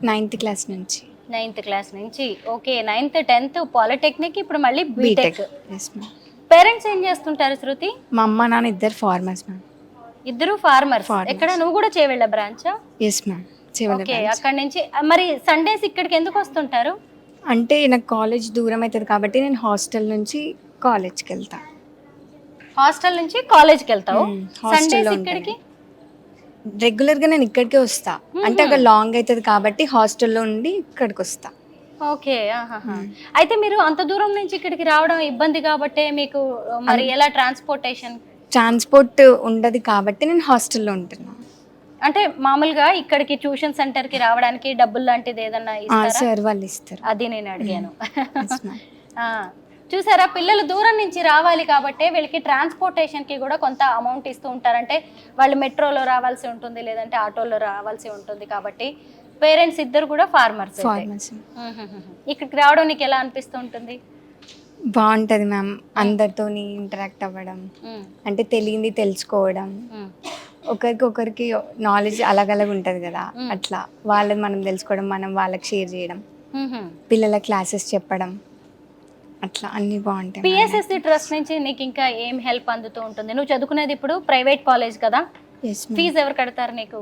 9th క్లాస్ నుంచి. 9th క్లాస్ నుంచి. ఓకే, 9th 10th పాలిటెక్నిక్, ఇప్పుడు మళ్ళీ బీటెక్. Yes ma'am. పేరెంట్స్ ఏం చేస్తుంటారు శృతి? మా అమ్మ నాన్న ఇద్దరు ఫార్మర్స్ మ్యామ్. ఇద్దరు ఫార్మర్స్. ఎక్కడ? నువ్వు కూడా Chevella branch? Yes ma'am, Chevella okay, branch. అక్కడ నుంచి. మరి సండేస్ ఇక్కడికి ఎందుకు వస్తుంటారు? అంటే నాకు కాలేజ్ దూరం అవుతుంది కాబట్టి నేను హాస్టల్ నుంచి కాలేజ్కి వెళ్తా. హాస్టల్ నుంచి కాలేజ్కి వెళ్తావు? హాస్టల్లో సండేస్ ఇక్కడికి? రెగ్యులర్గా నేను ఇక్కడికే వస్తా. అంటే అక్కడ లాంగ్ అవుతుంది కాబట్టి హాస్టల్లో ఉండి ఇక్కడికి వస్తా. ఓకే. అయితే మీరు అంత దూరం నుంచి ఇక్కడికి రావడం ఇబ్బంది కాబట్టి మీకు మరి ఎలా ట్రాన్స్పోర్టేషన్? ట్రాన్స్పోర్ట్ ఉండదు కాబట్టి నేను హాస్టల్లో ఉంటున్నా. అంటే మామూలుగా ఇక్కడికి ట్యూషన్ సెంటర్ కి రావడానికి డబ్బులు లాంటిది ఏదన్నా ఇస్తారా? సార్ వాళ్ళు ఇస్తారు. అది నేను అడిగాను. చూసారా, పిల్లలు దూరం నుంచి రావాలి కాబట్టి వీళ్ళకి ట్రాన్స్పోర్టేషన్ కి కూడా కొంత అమౌంట్ ఇస్తూ ఉంటారంటే వాళ్ళు మెట్రోలో రావాల్సి ఉంటుంది, లేదంటే ఆటోలో రావాల్సి ఉంటుంది. కాబట్టి పేరెంట్స్ ఇద్దరు కూడా ఫార్మర్స్. ఇక్కడికి రావడం నీకు ఎలా అనిపిస్తూ ఉంటుంది? బాగుంటుంది మ్యామ్, అందరితోని ఇంటరాక్ట్ అవ్వడం, అంటే తెలియంది తెలుసుకోవడం, ఒకరికి నాలెడ్జ్ అలాగలాగా ఉంటుంది కదా, అట్లా వాళ్ళని మనం తెలుసుకోవడం, మనం వాళ్ళకి షేర్ చేయడం, పిల్లల క్లాసెస్ చెప్పడం, అట్లా అన్ని బాగుంటాయి. పిఎస్ఎస్ ట్రస్ట్ నుంచి నీకు ఇంకా ఏం హెల్ప్ అందుతూ ఉంటుంది? నువ్వు చదువుకునేది ఇప్పుడు ప్రైవేట్ కాలేజ్ కదా, ఫీజు ఎవరు కడతారు నీకు?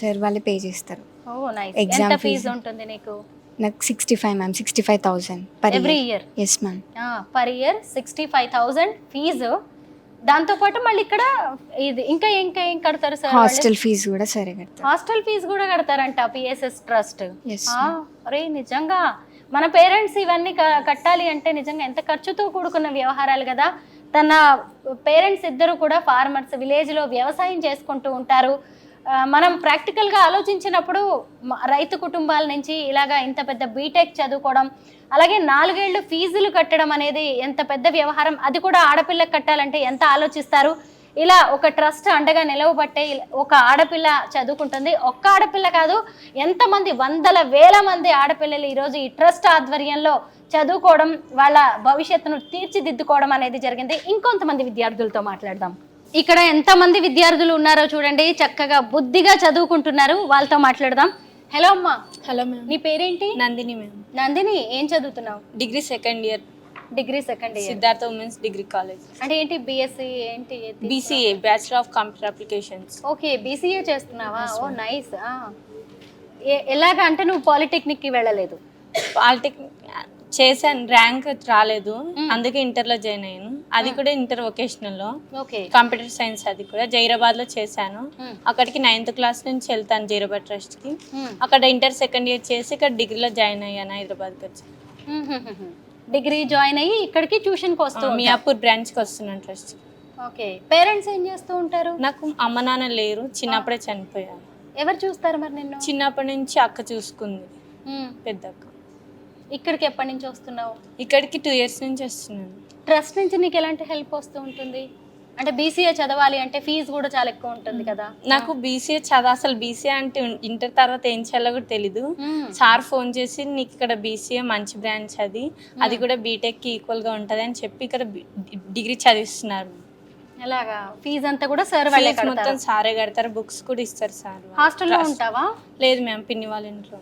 సార్ వాళ్ళే పే చేస్తారు. ఓ నైస్. ఎంత ఫీజు ఉంటుంది నీకు? నాకు 65 ma'am, 65,000 per every year. Yes ma'am. Per year 65,000 fee. దాంతో పాటు మళ్ళీ ఇక్కడ ఇది ఇంకా ఏం కడతారు సార్? హాస్టల్ ఫీజు కూడా సరే కడతారు. హాస్టల్ ఫీజు కూడా కడతారంట పిఎస్ఎస్ ట్రస్ట్. Yes, అరే నిజంగా మన పేరెంట్స్ ఇవన్నీ కట్టాలి అంటే నిజంగా ఎంత ఖర్చుతో కూడుకున్న వ్యవహారాలు కదా. తన పేరెంట్స్ ఇద్దరు కూడా ఫార్మర్స్, విలేజ్లో వ్యవసాయం చేసుకుంటూ ఉంటారు. మనం ప్రాక్టికల్గా ఆలోచించినప్పుడు రైతు కుటుంబాల నుంచి ఇలాగా ఇంత పెద్ద బీటెక్ చదువుకోవడం, అలాగే 4 ఏళ్ళు ఫీజులు కట్టడం అనేది ఎంత పెద్ద వ్యవహారం. అది కూడా ఆడపిల్లకి కట్టాలంటే ఎంత ఆలోచిస్తారు. ఇలా ఒక ట్రస్ట్ అండగా నిలవబట్టే ఒక ఆడపిల్ల చదువుకుంటుంది. ఒక్క ఆడపిల్ల కాదు, ఎంతమంది వందల వేల మంది ఆడపిల్లలు ఈరోజు ఈ ట్రస్ట్ ఆధ్వర్యంలో చదువుకోవడం, వాళ్ళ భవిష్యత్తును తీర్చిదిద్దుకోవడం అనేది జరిగింది. ఇంకొంతమంది విద్యార్థులతో మాట్లాడదాం. ఇక్కడ ఎంతమంది విద్యార్థులు ఉన్నారో చూడండి, చక్కగా బుద్ధిగా చదువుకుంటున్నారు. వాళ్ళతో మాట్లాడదాం. హలో అమ్మా. Hello ma'am. నీ పేరేంటి? నందిని మ్యామ్. నందిని, ఏం చదువుతున్నావు? Degree second year, Siddhartha women's degree college. అంటే ఏంటి బిఎస్సి ఏంటి? BCA, bachelor of computer applications. Okay, BCA చేస్తున్నావా? ఓ నైస్. ఎలాగా అంటే నువ్వు పాలిటెక్నిక్కి వెళ్ళలేదు? చేశాను, ర్యాంక్ రాలేదు, అందుకే ఇంటర్లో జాయిన్ అయ్యాను. అది కూడా ఇంటర్ వొకేషనల్లో ఓకే. Computer science. అది కూడా జైరాబాద్లో చేశాను. అక్కడికి 9th క్లాస్ నుంచి వెళ్తాను జైరాబాద్ ట్రస్ట్కి. అక్కడ ఇంటర్ సెకండ్ ఇయర్ చేసి ఇక్కడ డిగ్రీలో జాయిన్ అయ్యాను హైదరాబాద్కి వచ్చి. డిగ్రీ జాయిన్ అయ్యి ఇక్కడికి ట్యూషన్కి వస్తూ మియాపూర్ బ్రాంచ్కి వస్తున్నాను ట్రస్ట్. ఓకే. పేరెంట్స్ ఏం చేస్తూ ఉంటారు? నాకు అమ్మ నాన్న లేరు, చిన్నప్పుడే చనిపోయారు. ఎవరు చూస్తారు మరి నిన్ను? చిన్నప్పటి నుంచి అక్క చూసుకుంది, పెద్ద అక్క. ఇక్కడికి ఎప్పటి నుంచి వస్తున్నావు? ఇక్కడికి 2 years నుంచి వస్తున్నాను. ట్రస్ట్ నుంచి నీకు ఎలాంటి హెల్ప్ వస్తూ ఉంటుంది? అంటే బీసీఏ చదవాలి అంటే ఫీజు కూడా చాలా ఎక్కువ ఉంటుంది కదా. నాకు బీసీఏ అసలు బీసీఏ అంటే ఇంటర్ తర్వాత ఏం చేయాలో కూడా తెలీదు. సార్ ఫోన్ చేసి నీకు ఇక్కడ బీసీఏ మంచి బ్రాంచ్, అది కూడా బీటెక్కి ఈక్వల్గా ఉంటుంది అని చెప్పి ఇక్కడ డిగ్రీ చదివిస్తున్నారు. ఎలాగా? ఫీజు అంతా కూడా సార్ మొత్తం సారే కడతారు, బుక్స్ కూడా ఇస్తారు సార్. హాస్టల్లో ఉంటావా? లేదు మ్యామ్, పిన్ని వాళ్ళ ఇంట్లో.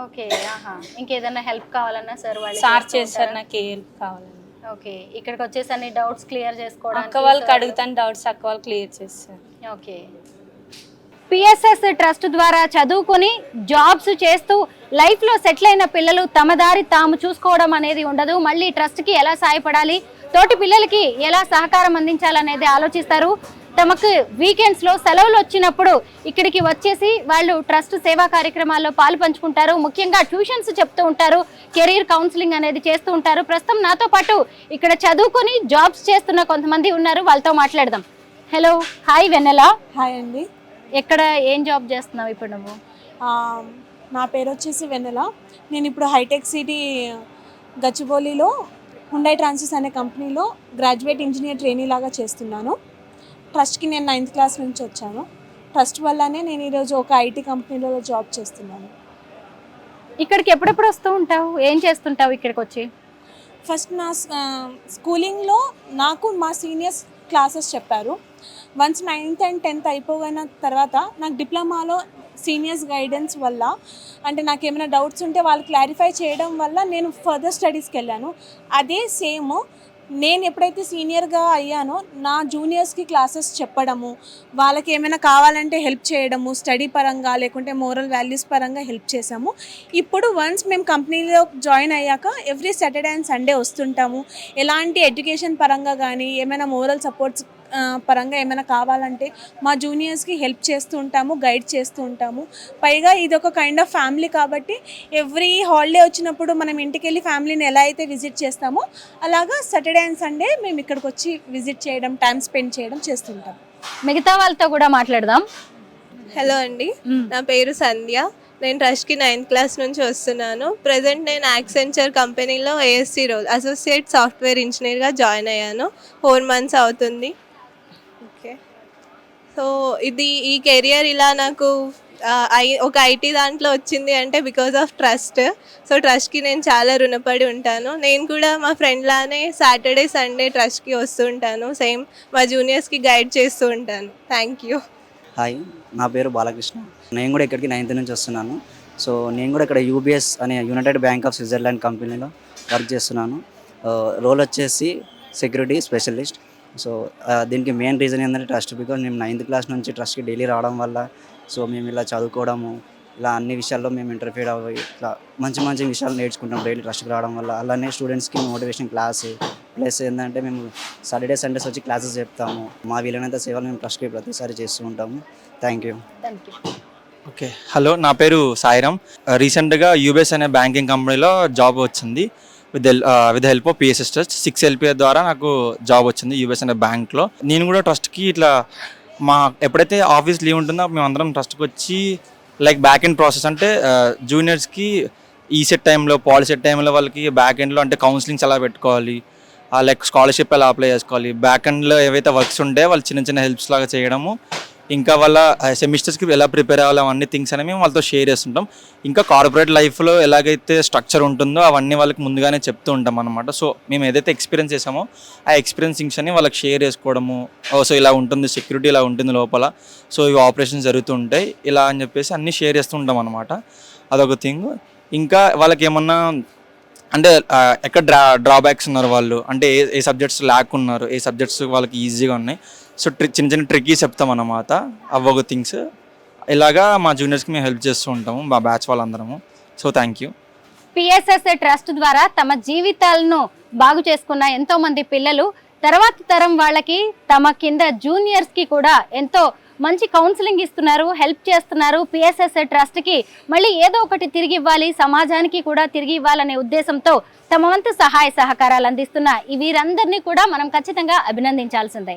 ఓకే. ఇంకేదైనా హెల్ప్ కావాలన్నా సార్ వాళ్ళు సార్ చేస్తారు, నాకు ఏ హెల్ప్ కావాలన్నా. ఓకే. ఇక్కడికి వచ్చేసి అన్ని డౌట్స్ క్లియర్ చేసుకోవడానికి అక్క వాళ్ళకి అడుగుతాను డౌట్స్, అక్క వాళ్ళు క్లియర్ చేస్తారు. ఓకే. పిఎస్ఎస్ ట్రస్ట్ ద్వారా చదువుకొని జాబ్స్ చేస్తూ లైఫ్లో సెటిల్ అయిన పిల్లలు తమ దారి తాము చూసుకోవడం అనేది ఉండదు. మళ్ళీ ట్రస్ట్కి ఎలా సాయపడాలి, తోటి పిల్లలకి ఎలా సహకారం అందించాలనేది ఆలోచిస్తారు. తమకు వీకెండ్స్లో సెలవులు వచ్చినప్పుడు ఇక్కడికి వచ్చేసి వాళ్ళు ట్రస్ట్ సేవా కార్యక్రమాల్లో పాలు పంచుకుంటారు. ముఖ్యంగా ట్యూషన్స్ చెప్తూ ఉంటారు, కెరీర్ కౌన్సిలింగ్ అనేది చేస్తూ ఉంటారు. ప్రస్తుతం నాతో పాటు ఇక్కడ చదువుకొని జాబ్స్ చేస్తున్న కొంతమంది ఉన్నారు, వాళ్ళతో మాట్లాడదాం. హలో, హాయ్ వెన్నెల. హాయ్ అండి. ఎక్కడ ఏం జాబ్ చేస్తున్నావు ఇప్పుడు నువ్వు? నా పేరు వచ్చేసి వెన్నెల. నేను ఇప్పుడు హైటెక్ సిటీ గచ్చిబౌలిలో హుండై ట్రాన్సిస్ అనే కంపెనీలో గ్రాడ్యుయేట్ ఇంజనీర్ ట్రైనీ లాగా చేస్తున్నాను. ట్రస్ట్కి నేను 9th క్లాస్ నుంచి వచ్చాను. ట్రస్ట్ వల్లనే నేను ఈరోజు ఒక ఐటీ కంపెనీలో జాబ్ చేస్తున్నాను. ఇక్కడికి ఎప్పుడెప్పుడు వస్తూ ఉంటావు, ఏం చేస్తుంటావు ఇక్కడికి వచ్చి? ఫస్ట్ నా స్కూలింగ్లో నాకు మా సీనియర్స్ క్లాసెస్ చెప్పారు. వన్స్ 9th and 10th అయిపోయిన తర్వాత నాకు డిప్లొమాలో సీనియర్స్ గైడెన్స్ వల్ల, అంటే నాకు ఏమైనా డౌట్స్ ఉంటే వాళ్ళు క్లారిఫై చేయడం వల్ల నేను ఫర్దర్ స్టడీస్కి వెళ్ళాను. అదే సేమ్ నేను ఎప్పుడైతే సీనియర్గా అయ్యానో నా జూనియర్స్కి క్లాసెస్ చెప్పడము, వాళ్ళకి ఏమైనా కావాలంటే హెల్ప్ చేయడము, స్టడీ పరంగా లేకుంటే మోరల్ వాల్యూస్ పరంగా హెల్ప్ చేసాము. ఇప్పుడు వన్స్ మేము కంపెనీలో జాయిన్ అయ్యాక ఎవ్రీ సాటర్డే అండ్ సండే వస్తుంటాము. ఎలాంటి ఎడ్యుకేషన్ పరంగా కానీ ఏమైనా మోరల్ సపోర్ట్స్ పరంగా ఏమైనా కావాలంటే మా జూనియర్స్కి హెల్ప్ చేస్తూ ఉంటాము, గైడ్ చేస్తూ ఉంటాము. పైగా ఇది ఒక కైండ్ ఆఫ్ ఫ్యామిలీ కాబట్టి ఎవ్రీ హాలిడే వచ్చినప్పుడు మనం ఇంటికి వెళ్ళి ఫ్యామిలీని ఎలా అయితే విజిట్ చేస్తామో అలాగా సాటర్డే అండ్ సండే మేము ఇక్కడికి వచ్చి విజిట్ చేయడం, టైం స్పెండ్ చేయడం చేస్తుంటాం. మిగతా వాళ్ళతో కూడా మాట్లాడదాం. హలో అండి, నా పేరు సంధ్య. నేను ట్రస్ట్కి 9th క్లాస్ నుంచి వస్తున్నాను. ప్రజెంట్ నేను యాక్సెంచర్ కంపెనీలో ఏఎస్సీ రోల్ అసోసియేట్ సాఫ్ట్వేర్ ఇంజనీర్గా జాయిన్ అయ్యాను. 4 months అవుతుంది. ఓకే. సో ఈ కెరియర్ ఇలా నాకు ఒక ఐటీ దాంట్లో వచ్చింది అంటే బికాజ్ ఆఫ్ ట్రస్ట్. సో ట్రస్ట్కి నేను చాలా రుణపడి ఉంటాను. నేను కూడా మా ఫ్రెండ్ లానే సాటర్డే సండే ట్రస్ట్కి వస్తూ ఉంటాను. సేమ్ మా జూనియర్స్కి గైడ్ చేస్తూ ఉంటాను. Thank you. హాయ్, నా పేరు బాలకృష్ణ. నేను కూడా ఇక్కడికి 9th నుంచి వస్తున్నాను. సో నేను కూడా ఇక్కడ యూబీఎస్ అనే యునైటెడ్ బ్యాంక్ ఆఫ్ స్విట్జర్లాండ్ కంపెనీలో వర్క్ చేస్తున్నాను. రోల్ వచ్చేసి సెక్యూరిటీ స్పెషలిస్ట్. సో దీనికి మెయిన్ రీజన్ ఏంటంటే ట్రస్ట్. బికాజ్ మేము 9th క్లాస్ నుంచి ట్రస్ట్కి డైలీ రావడం వల్ల సో మేము ఇలా చదువుకోవడము, ఇలా అన్ని విషయాల్లో మేము ఇంటర్ఫీర్ అవ్వి ఇట్లా మంచి మంచి విషయాలు నేర్చుకుంటాం డైలీ ట్రస్ట్కి రావడం వల్ల. అలానే స్టూడెంట్స్కి మోటివేషన్ క్లాసు ప్లస్ ఏంటంటే మేము సాటర్డే సండేస్ వచ్చి క్లాసెస్ చెప్తాము. మా వీలైనంత సేవలు మేము ట్రస్ట్కి ప్రతిసారి చేస్తూ ఉంటాము. Thank you. ఓకే, హలో, నా పేరు సాయిరామ్. రీసెంట్గా యూబీఎస్ అనే బ్యాంకింగ్ కంపెనీలో జాబ్ వచ్చింది with help of PSS trust. 6 LPA ద్వారా నాకు జాబ్ వచ్చింది యూబీఎస్ అనే బ్యాంక్లో. నేను కూడా ట్రస్ట్కి ఇట్లా మా ఎప్పుడైతే ఆఫీస్ లీవ్ ఉంటుందో మేమందరం ట్రస్ట్కి వచ్చి లైక్ బ్యాక్ ఎండ్ ప్రాసెస్ అంటే జూనియర్స్కి ఈసెట్ టైంలో, పాలిసెట్ టైంలో వాళ్ళకి బ్యాక్ ఎండ్లో అంటే కౌన్సిలింగ్స్ ఎలా పెట్టుకోవాలి, లైక్ స్కాలర్షిప్ ఎలా అప్లై చేసుకోవాలి, బ్యాక్ ఎండ్లో ఏవైతే వర్క్స్ ఉంటాయో వాళ్ళు చిన్న చిన్న హెల్ప్స్ లాగా చేయడము, ఇంకా వాళ్ళ సెమిస్టర్స్కి ఎలా ప్రిపేర్ అవ్వాలి అవన్నీ థింగ్స్ అనేవి మేము వాళ్ళతో షేర్ చేస్తుంటాం. ఇంకా కార్పొరేట్ లైఫ్లో ఎలాగైతే స్ట్రక్చర్ ఉంటుందో అవన్నీ వాళ్ళకి ముందుగానే చెప్తూ ఉంటాం అనమాట. సో మేము ఏదైతే ఎక్స్పీరియన్స్ చేసామో ఆ ఎక్స్పీరియన్స్ థింగ్స్ అని వాళ్ళకి షేర్ చేసుకోవడము. సో ఇలా ఉంటుంది, సెక్యూరిటీ ఇలా ఉంటుంది లోపల, సో ఇవి ఆపరేషన్స్ జరుగుతూ ఉంటాయి ఇలా అని చెప్పేసి అన్నీ షేర్ చేస్తూ ఉంటాం అనమాట. అదొక థింగ్. ఇంకా వాళ్ళకి ఏమన్నా అంటే ఎక్కడ డ్రాబ్యాక్స్ ఉన్నారు వాళ్ళు, అంటే ఏ సబ్జెక్ట్స్ ల్యాక్ ఉన్నారు, ఏ సబ్జెక్ట్స్ వాళ్ళకి ఈజీగా ఉన్నాయి, సో చిన్న చిన్న ట్రిక్కీస్ చెప్తాం అన్నమాట. అవ్వక థింగ్స్ ఇలాగా మా జూనియర్స్కి మేము హెల్ప్ చేస్తూ ఉంటాము, మా బ్యాచ్ వాళ్ళందరము. So thank you. PSS trust ద్వారా తమ జీవితాలను బాగు చేసుకున్న ఎంతో మంది పిల్లలు తర్వాత తరం వాళ్ళకి తమ కింద జూనియర్స్ కి కూడా ఎంతో మంచి కౌన్సిలింగ్ ఇస్తున్నారు, హెల్ప్ చేస్తున్నారు. పిఎస్ఎస్ ట్రస్ట్ కి మళ్ళీ ఏదో ఒకటి తిరిగి ఇవ్వాలి, సమాజానికి కూడా తిరిగి ఇవ్వాలనే ఉద్దేశంతో తమ వంతు సహాయ సహకారాలు అందిస్తున్న ఈ వీరందరినీ కూడా మనం ఖచ్చితంగా అభినందించాల్సిందే.